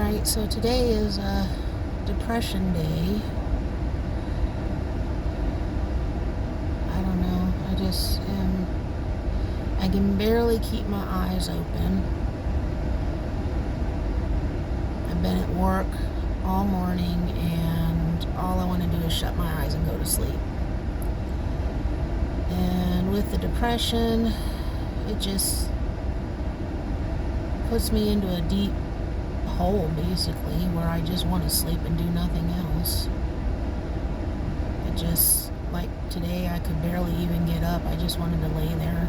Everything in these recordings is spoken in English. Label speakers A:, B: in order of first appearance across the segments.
A: Alright, so today is a depression day. I don't know. I can barely keep my eyes open. I've been at work all morning and all I want to do is shut my eyes and go to sleep. And with the depression, it just puts me into a deep hole, basically, where I just want to sleep and do nothing else. It just, like today, I could barely even get up. I just wanted to lay there.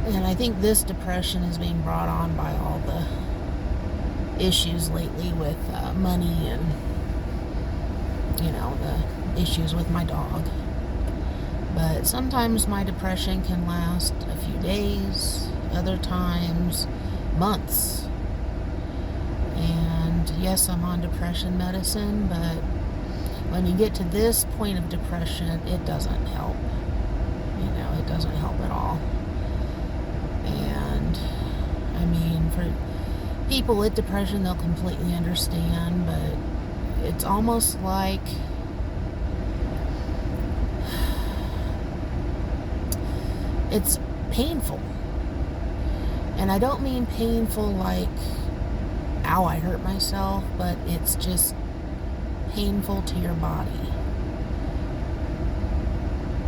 A: And I think this depression is being brought on by all the issues lately with money and, the issues with my dog. But sometimes my depression can last a few days, other times months. And yes, I'm on depression medicine, but when you get to this point of depression, it doesn't help. It doesn't help at all. And I mean, for people with depression, they'll completely understand, but it's almost like it's painful. And I don't mean painful like, ow, I hurt myself, but it's just painful to your body.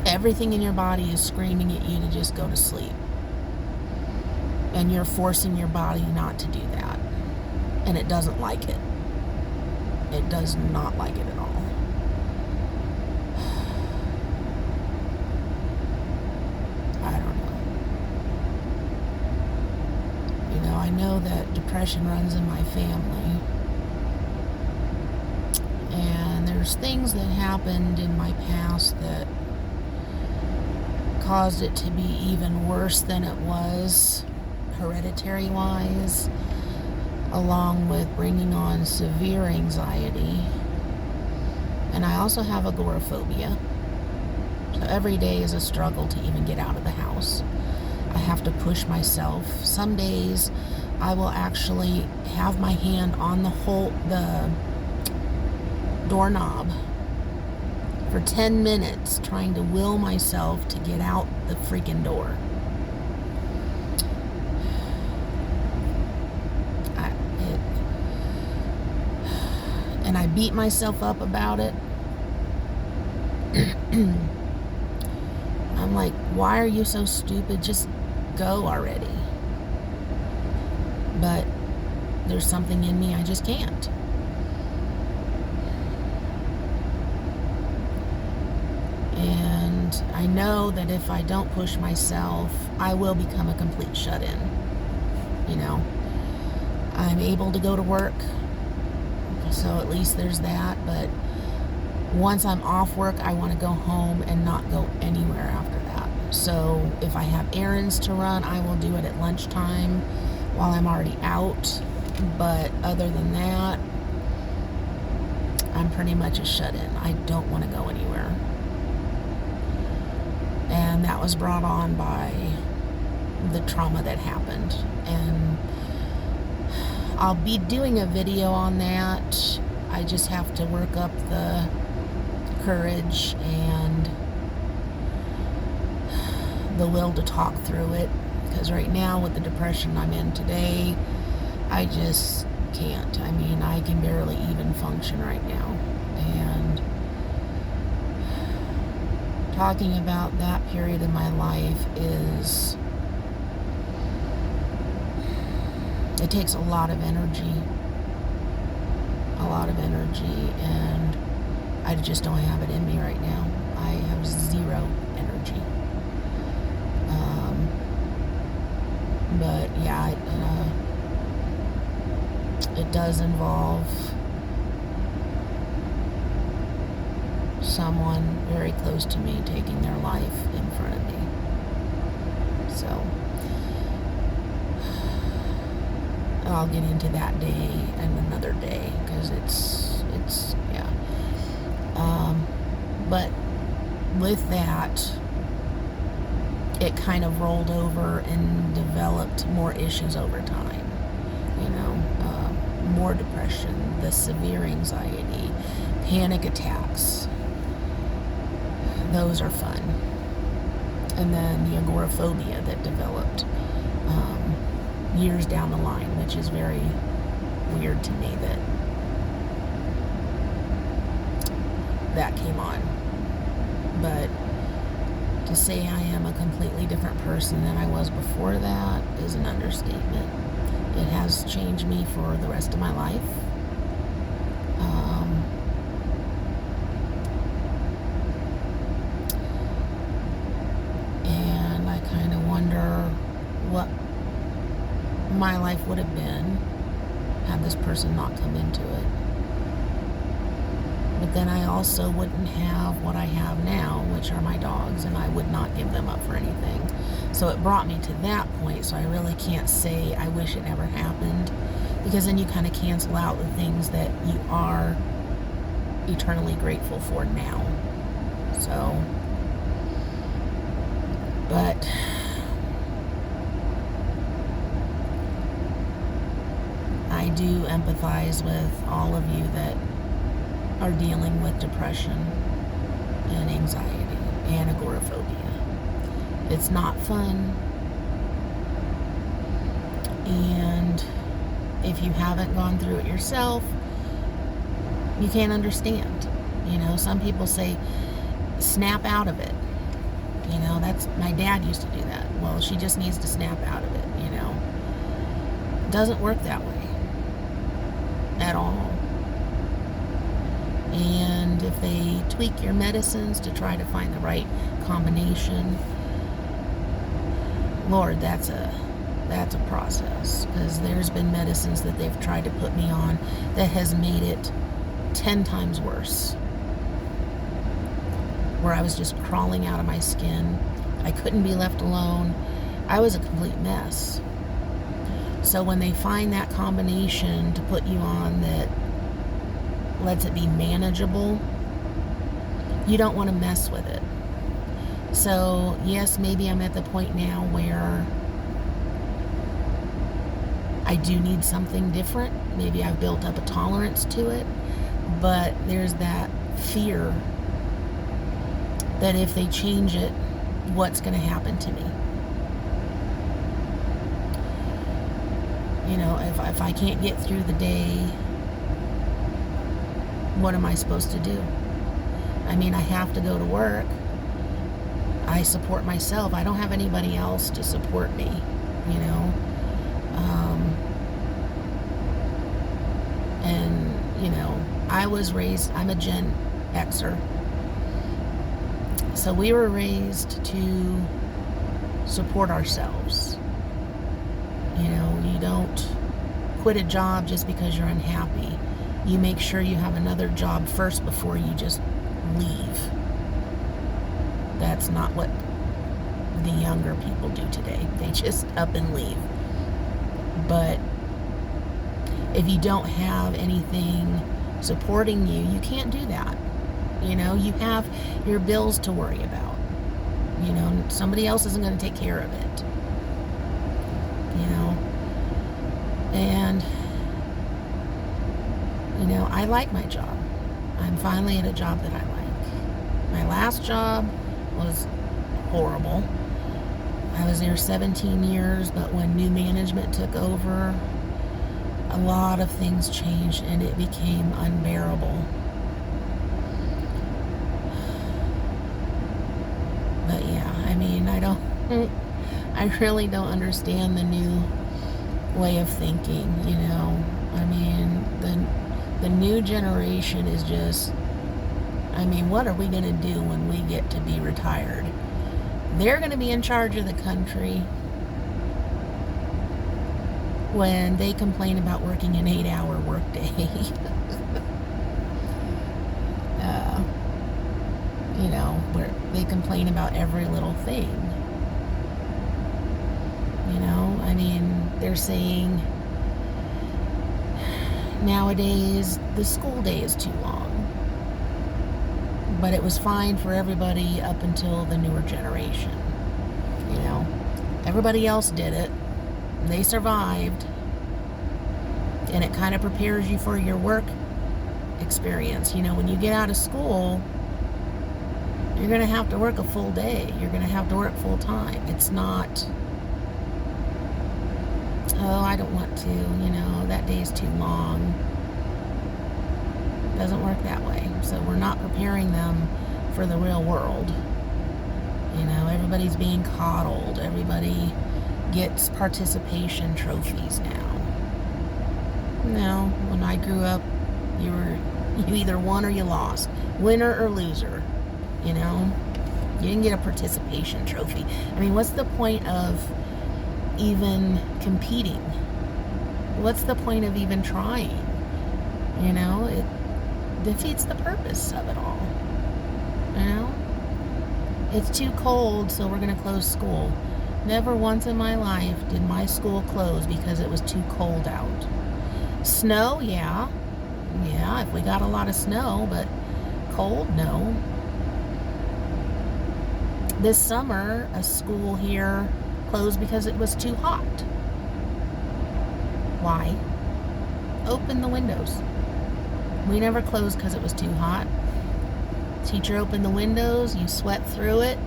A: Everything in your body is screaming at you to just go to sleep. And you're forcing your body not to do that. And it doesn't like it. It does not like it at all. I don't know. I know that depression runs in my family. And there's things that happened in my past that caused it to be even worse than it was, hereditary-wise, along with bringing on severe anxiety. And I also have agoraphobia. So every day is a struggle to even get out of the house. I have to push myself. Some days I will actually have my hand on the doorknob for 10 minutes trying to will myself to get out the freaking door. And I beat myself up about it. I'm like, why are you so stupid? Just go already. But there's something in me I just can't. And I know that if I don't push myself, I will become a complete shut-in. I'm able to go to work, so at least there's that. But once I'm off work, I want to go home and not go anywhere after that. So if I have errands to run, I will do it at lunchtime while I'm already out. But other than that, I'm pretty much a shut-in. I don't want to go anywhere. And that was brought on by the trauma that happened. And I'll be doing a video on that. I just have to work up the courage and the will to talk through it. Because right now, with the depression I'm in today, I just can't. I mean, I can barely even function right now. And talking about that period of my life it takes a lot of energy, and I just don't have it in me right now. I have zero energy. But yeah, it does involve someone very close to me taking their life in front of me. So I'll get into that day and another day, because it's yeah. But with that, it kind of rolled over and developed more issues over time. more depression, the severe anxiety, panic attacks. Those are fun. And then the agoraphobia that developed years down the line, which is very weird to me that came on. But to say I am a completely different person than I was before that is an understatement. It has changed me for the rest of my life. And I kind of wonder what my life would have been had this person not come into it. But then I also wouldn't have what I have now, which are my dogs, and I would not give them up for anything. So it brought me to that point, so I really can't say I wish it never happened, because then you kind of cancel out the things that you are eternally grateful for now. So, but I do empathize with all of you that are dealing with depression and anxiety and agoraphobia. It's not fun. And if you haven't gone through it yourself, you can't understand. You know, some people say, snap out of it. You know, that's, my dad used to do that. Well, she just needs to snap out of it, you know. It doesn't work that way at all. And if they tweak your medicines to try to find the right combination, Lord, that's a process, because there's been medicines that they've tried to put me on that has made it 10 times worse, where I was just crawling out of my skin. I couldn't be left alone. I was a complete mess. So when they find that combination to put you on that lets it be manageable, you don't want to mess with it. So yes, maybe I'm at the point now where I do need something different. Maybe I've built up a tolerance to it, but there's that fear that if they change it, what's going to happen to me? You know, if I can't get through the day, what am I supposed to do? I mean, I have to go to work. I support myself. I don't have anybody else to support me, you know. And, you know, I was raised, I'm a Gen Xer. So we were raised to support ourselves. You know, you don't quit a job just because you're unhappy. You make sure you have another job first before you just leave. That's not what the younger people do today. They just up and leave. But if you don't have anything supporting you, you can't do that. You know, you have your bills to worry about. You know, somebody else isn't going to take care of it. You know, and, you know, I like my job. I'm finally at a job that I like. My last job was horrible. I was there 17 years, but when new management took over, a lot of things changed and it became unbearable. But yeah, I mean, I really don't understand the new way of thinking, you know. I mean, the new generation is just, I mean, what are we going to do when we get to be retired? They're going to be in charge of the country when they complain about working an 8-hour workday. You know, where they complain about every little thing. You know, I mean, they're saying nowadays the school day is too long. But it was fine for everybody up until the newer generation. You know, everybody else did it. They survived. And it kind of prepares you for your work experience. You know, when you get out of school, you're going to have to work a full day. You're going to have to work full time. It's not, oh, I don't want to, you know, that day's too long. It doesn't work that way. So we're not preparing them for the real world. You know, everybody's being coddled. Everybody gets participation trophies now. No, when I grew up, you either won or you lost. Winner or loser. You know? You didn't get a participation trophy. I mean, what's the point of even competing? What's the point of even trying? You know, it defeats the purpose of it all. You know? It's too cold, so we're going to close school. Never once in my life did my school close because it was too cold out. Snow, yeah. Yeah, if we got a lot of snow, but cold, no. This summer, a school here closed because it was too hot. Why? Open the windows. We never closed because it was too hot. Teacher opened the windows, you sweat through it,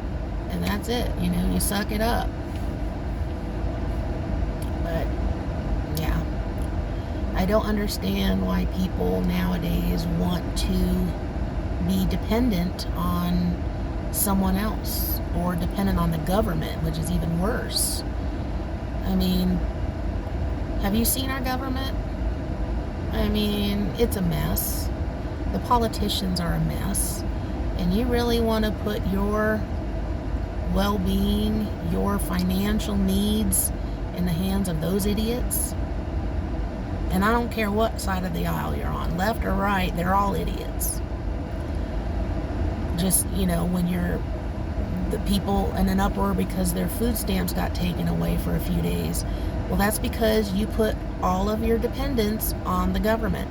A: and that's it. You know, you suck it up. But, yeah. I don't understand why people nowadays want to be dependent on someone else or dependent on the government, which is even worse. I mean, have you seen our government? I mean, it's a mess. The politicians are a mess. And you really want to put your well-being, your financial needs in the hands of those idiots? And I don't care what side of the aisle you're on, left or right, they're all idiots. Just, you know, when you're the people in an uproar because their food stamps got taken away for a few days, well, that's because you put all of your dependence on the government.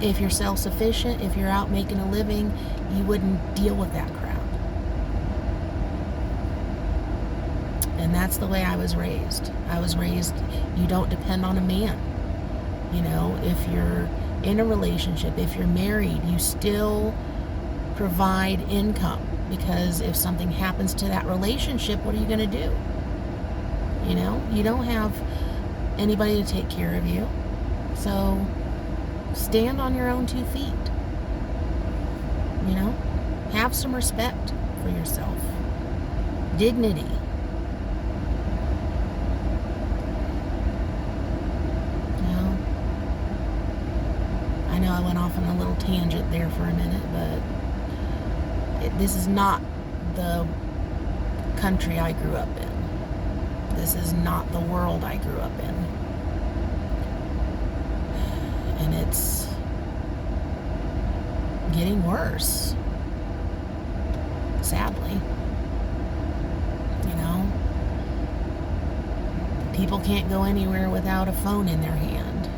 A: If you're self-sufficient, if you're out making a living, you wouldn't deal with that crap. And that's the way I was raised. I was raised, you don't depend on a man. You know, if you're in a relationship, if you're married, you still provide income. Because if something happens to that relationship, what are you going to do? You know, you don't have anybody to take care of you. So stand on your own 2 feet. You know, have some respect for yourself. Dignity. You know, I know I went off on a little tangent there for a minute, but this is not the country I grew up in. This is not the world I grew up in. And it's getting worse, sadly. You know, people can't go anywhere without a phone in their hand.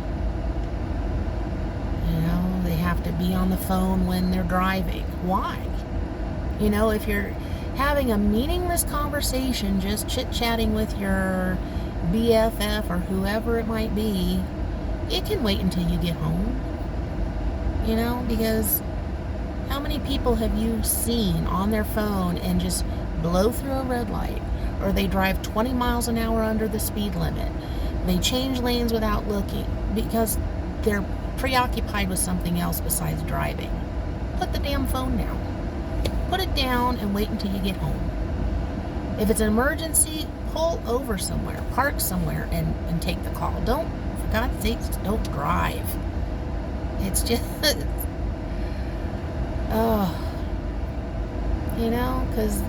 A: You know, they have to be on the phone when they're driving. Why? You know, if you're having a meaningless conversation, just chit-chatting with your BFF or whoever it might be, it can wait until you get home. You know, because how many people have you seen on their phone and just blow through a red light? Or they drive 20 miles an hour under the speed limit. They change lanes without looking because they're preoccupied with something else besides driving. Put the damn phone down. Put it down and wait until you get home. If it's an emergency, pull over somewhere, park somewhere, and take the call. Don't, for God's sakes, don't drive. It's just, oh, you know, because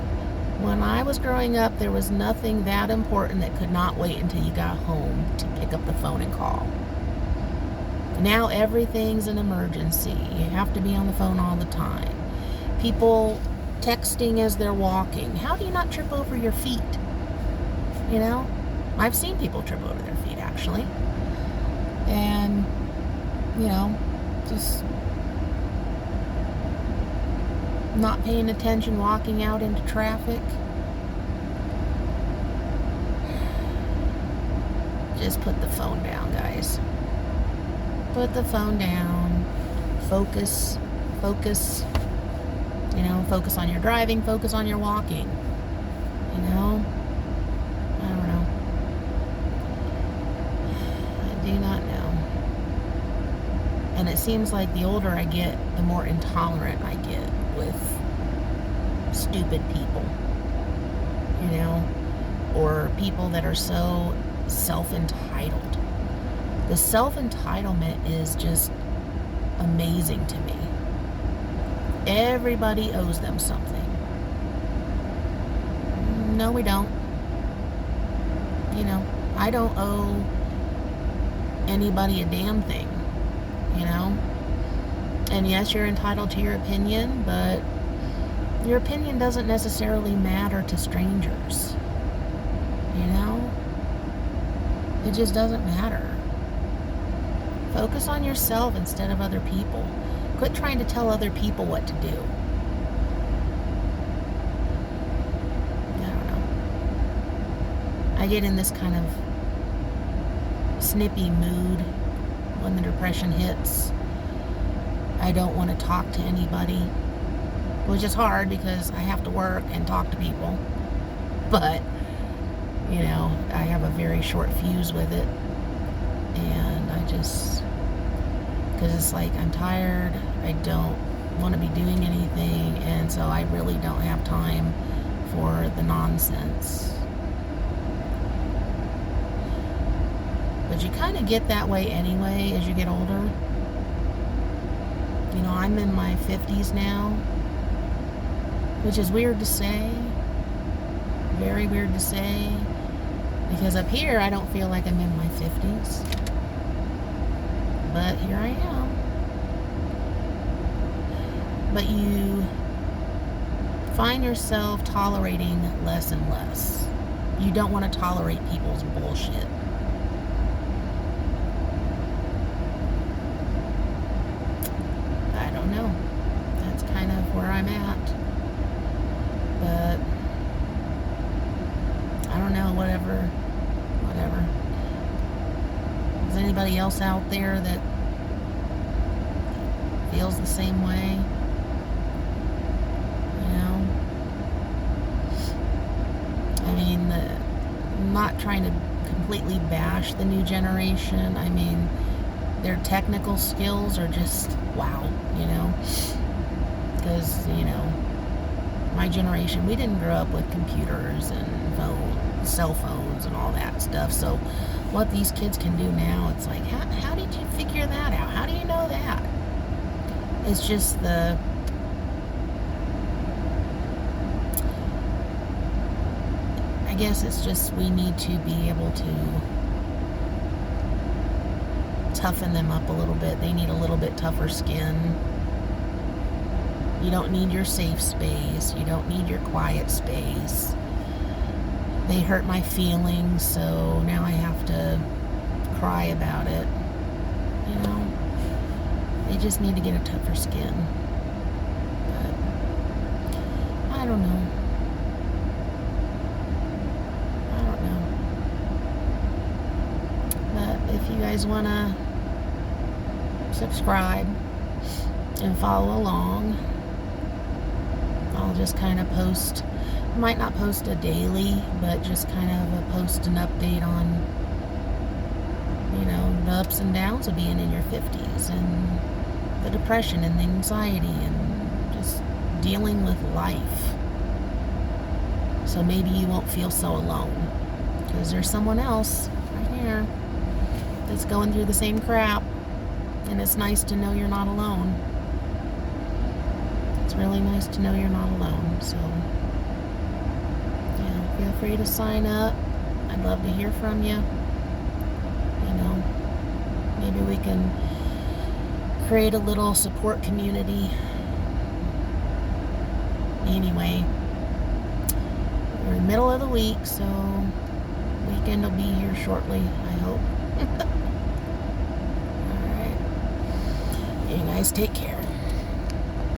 A: when I was growing up, there was nothing that important that could not wait until you got home to pick up the phone and call. Now everything's an emergency. You have to be on the phone all the time. People texting as they're walking. How do you not trip over your feet? You know? I've seen people trip over their feet, actually. And, you know, just not paying attention, walking out into traffic. Just put the phone down, guys. Put the phone down. Focus. Focus. You know, focus on your driving. Focus on your walking. You know? I don't know. I do not know. And it seems like the older I get, the more intolerant I get with stupid people. You know? Or people that are so self-entitled. The self-entitlement is just amazing to me. Everybody owes them something. No, we don't. You know, I don't owe anybody a damn thing, you know? And yes, you're entitled to your opinion, but your opinion doesn't necessarily matter to strangers. You know? It just doesn't matter. Focus on yourself instead of other people. Quit trying to tell other people what to do. I don't know. I get in this kind of snippy mood when the depression hits. I don't want to talk to anybody, which is hard because I have to work and talk to people. But, you know, I have a very short fuse with it. And I just, because it's like I'm tired, I don't want to be doing anything, and so I really don't have time for the nonsense. But you kind of get that way anyway as you get older. You know, I'm in my 50s now, which is weird to say. Very weird to say. Because up here, I don't feel like I'm in my 50s. But here I am. But you find yourself tolerating less and less. You don't want to tolerate people's bullshit. I don't know. That's kind of where I'm at. But I don't know, whatever. Is anybody else out there that feels the same way? You know? I mean, I'm not trying to completely bash the new generation. I mean, their technical skills are just wow, you know? Because, you know, my generation, we didn't grow up with computers and cell phones and all that stuff. So what these kids can do now, it's like, how did you figure that out? How do you know that? It's just I guess it's just we need to be able to toughen them up a little bit. They need a little bit tougher skin. You don't need your safe space. You don't need your quiet space. They hurt my feelings, so now I have to cry about it. You know? They just need to get a tougher skin. But I don't know. But if you guys want to subscribe and follow along, I'll just kind of post. Might not post a daily, but just kind of post an update on, you know, the ups and downs of being in your 50s and the depression and the anxiety and just dealing with life. So maybe you won't feel so alone, because there's someone else right here that's going through the same crap, and it's nice to know you're not alone. It's really nice to know you're not alone. So feel free to sign up. I'd love to hear from you. You know, maybe we can create a little support community. Anyway, we're in the middle of the week, so weekend will be here shortly, I hope. All right. You guys take care.